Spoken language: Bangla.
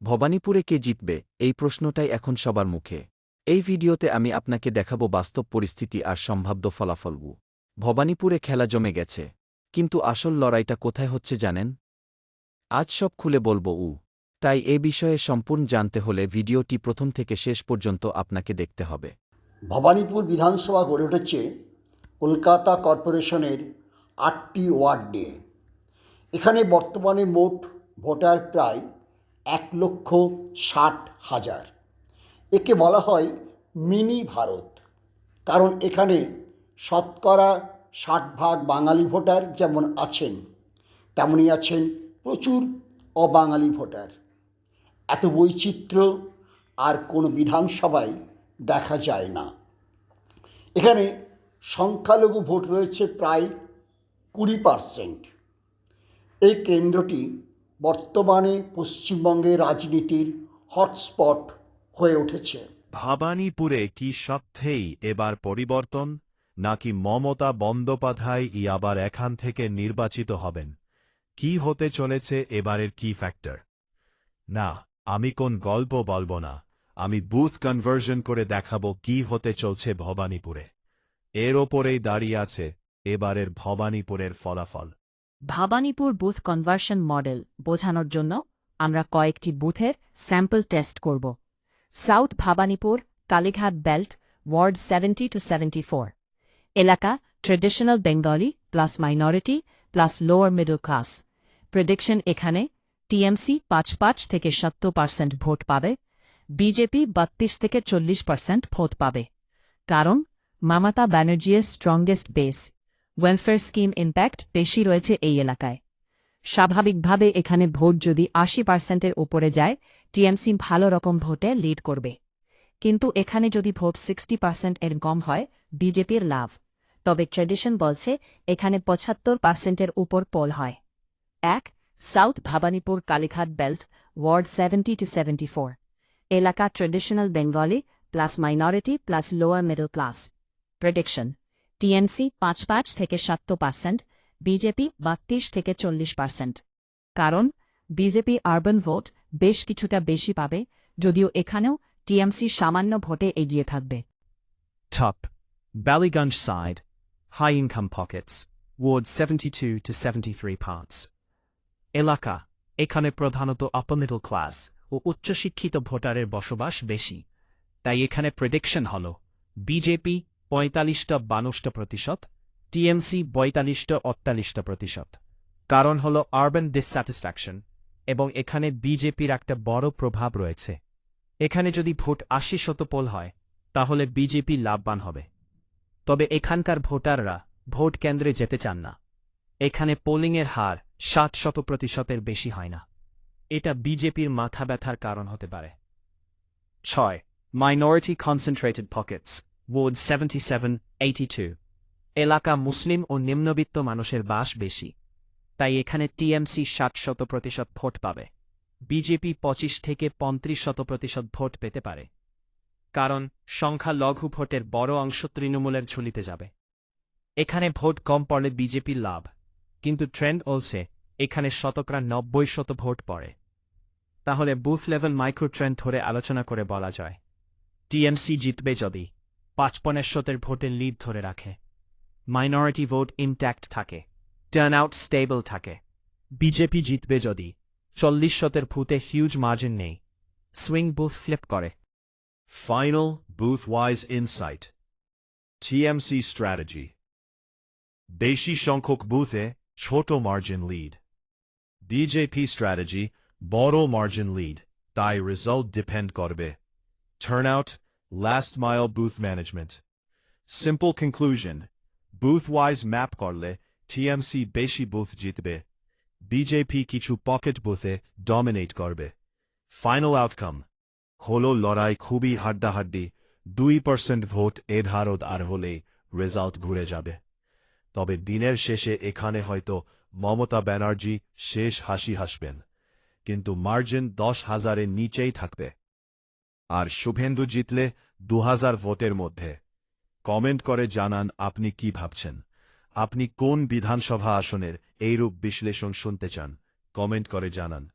ভবানীপুরে কে জিতবে এই প্রশ্নটাই এখন সবার মুখে। এই ভিডিওতে আমি আপনাকে দেখাবো বাস্তব পরিস্থিতি আর সম্ভাব্য ফলাফলও। ভবানীপুরে খেলা জমে গেছে, কিন্তু আসল লড়াইটা কোথায় হচ্ছে জানেন? আজ সব খুলে বলবো। তাই এ বিষয়ে সম্পূর্ণ জানতে হলে ভিডিওটি প্রথম থেকে শেষ পর্যন্ত আপনাকে দেখতে হবে। ভবানীপুর বিধানসভা গড়ে উঠেছে কলকাতা কর্পোরেশনের ৮টি ওয়ার্ড নিয়ে। এখানে বর্তমানে মোট ভোটার প্রায় ১,৬০,০০০। একে বলা হয় মিনি ভারত, কারণ এখানে শতকরা ৬০% বাঙালি ভোটার যেমন আছেন, তেমনি আছেন প্রচুর অবাঙালি ভোটার। এত বৈচিত্র্য আর কোনো বিধানসভায় দেখা যায় না। এখানে সংখ্যালঘু ভোট রয়েছে প্রায় ২০%। এই কেন্দ্রটি বর্তমানে পশ্চিমবঙ্গের রাজনীতির হটস্পট হয়ে উঠেছে। ভবানীপুরে কি সত্যিই এবার পরিবর্তন, নাকি মমতা বন্দ্যোপাধ্যায় আবার এখান থেকে নির্বাচিত হবেন? কি হতে চলেছে এবারের কি ফ্যাক্টর? না, আমি কোন গল্প বলবো না, আমি বুথ কনভার্জন করে দেখাবো কি হতে চলছে ভবানীপুরে। এর ওপরেই দাঁড়িয়ে আছে এবারের ভবানীপুরের ফলাফল। ভবানীপুর বুথ কনভার্সন মডেল বোঝানোর জন্য আমরা কয়েকটি বুথের স্যাম্পল টেস্ট করব। South Bhowanipore, Kalighat belt, ward 70-74। এলাকা traditional Bengali plus minority plus lower middle class. Prediction এখানে টিএমসি ৫-৫ থেকে ৭০% ভোট পাবে, বিজেপি ৩২-৪০% ভোট পাবে। কারণ মমতা ব্যানার্জির strongest base, welfare scheme impact বেশি রয়েছে এই এলাকায়। স্বাভাবিকভাবে এখানে ভোট যদি ৮০%-এর উপরে যায়, টিএমসি ভালো রকম ভোটে লিড করবে। কিন্তু এখানে যদি ভোট ৬০%-এর কম হয়, বিজেপির লাভ। তবে ট্রেডিশন বলছে এখানে ৭৫%-এর উপর পোল হয়। South Bhowanipore Kalighat belt, ward 70-74। এলাকা traditional Bengali plus minority plus lower middle class. Prediction TMC ৫-৫ থেকে ৭০%, বিজেপি ৩২-৪০%। কারণ বিজেপি আরবান ভোট বেশ কিছুটা বেশি পাবে, যদিও এখানেও টিএমসি সামান্য ভোটে এগিয়ে থাকবে। Top Ballygunge side, high income pockets, ward 72-73 parts. এলাকা এখানে প্রধানত আপার মিডল ক্লাস ও উচ্চশিক্ষিত ভোটারের বসবাস বেশি। তাই এখানে প্রেডিকশন হল বিজেপি ৪৫-৫২%, টিএমসি ৪২-৪৮%। কারণ হল আরবান ডিসস্যাটিসফ্যাকশন, এবং এখানে বিজেপির একটা বড় প্রভাব রয়েছে। এখানে যদি ভোট ৮০% পোল হয়, তাহলে বিজেপি লাভবান হবে। তবে এখানকার ভোটাররা ভোট কেন্দ্রে যেতে চান না। এখানে পোলিংয়ের হার ৬০% বেশি হয় না। এটা বিজেপির মাথা ব্যথার কারণ হতে পারে। ৬. Minority concentrated pockets, ward 77-82। এলাকা মুসলিম ও নিম্নবিত্ত মানুষের বাস বেশি। তাই এখানে টিএমসি ৬০% ভোট পাবে, বিজেপি ২৫-৩৫% ভোট পেতে পারে। কারণ সংখ্যালঘু ভোটের বড় অংশ তৃণমূলের ঝুলিতে যাবে। এখানে ভোট কম পড়লে বিজেপির লাভ, কিন্তু ট্রেন্ড বলছে এখানে ৯০% ভোট পড়ে। তাহলে বুথ লেভেল মাইক্রো ট্রেন্ড ধরে আলোচনা করে বলা যায় টিএমসি জিতবে যদি ৫৫% ভোটের লিড ধরে রাখে, মাইনরিটি ভোট ইনট্যাক্ট থাকে, টার্ন আউট স্টেবল থাকে। বিজেপি জিতবে যদি ৪০% ভোটে হিউজ মার্জিন নেই, সুইং বুথ ফ্লিপ করে। Final booth-wise insight. TMC strategy. বেশি সংখ্যক বুথে ছোট মার্জিন লিড। বিজেপি স্ট্র্যাটেজি বড় মার্জিন লিড, তাই রেজাল্ট ডিপেন্ড করবে turnout, last mile booth management. Simple conclusion, booth wise map করলে টিএমসি বেশি বুথ জিতবে, বিজেপি কিছু পকেট বুথে ডমিনেট করবে। ফাইনাল আউটকাম হলো লড়াই খুবই হাড্ডাহাড্ডি, ২% ভোট এধারত আর হলেই রেজাল্ট ঘুরে যাবে। তবে দিনের শেষে এখানে হয়তো মমতা ব্যানার্জি শেষ হাসি হাসবেন, কিন্তু মার্জিন ১০,০০০-এর নিচেই থাকবে। আর শুভেন্দু জিতলে ২০০০ ভোটের মধ্যে। কমেন্ট করে জানান আপনি কি ভাবছেন। আপনি কোন বিধানসভা আসনের এইরূপ বিশ্লেষণ শুনতে চান, কমেন্ট করে জানান।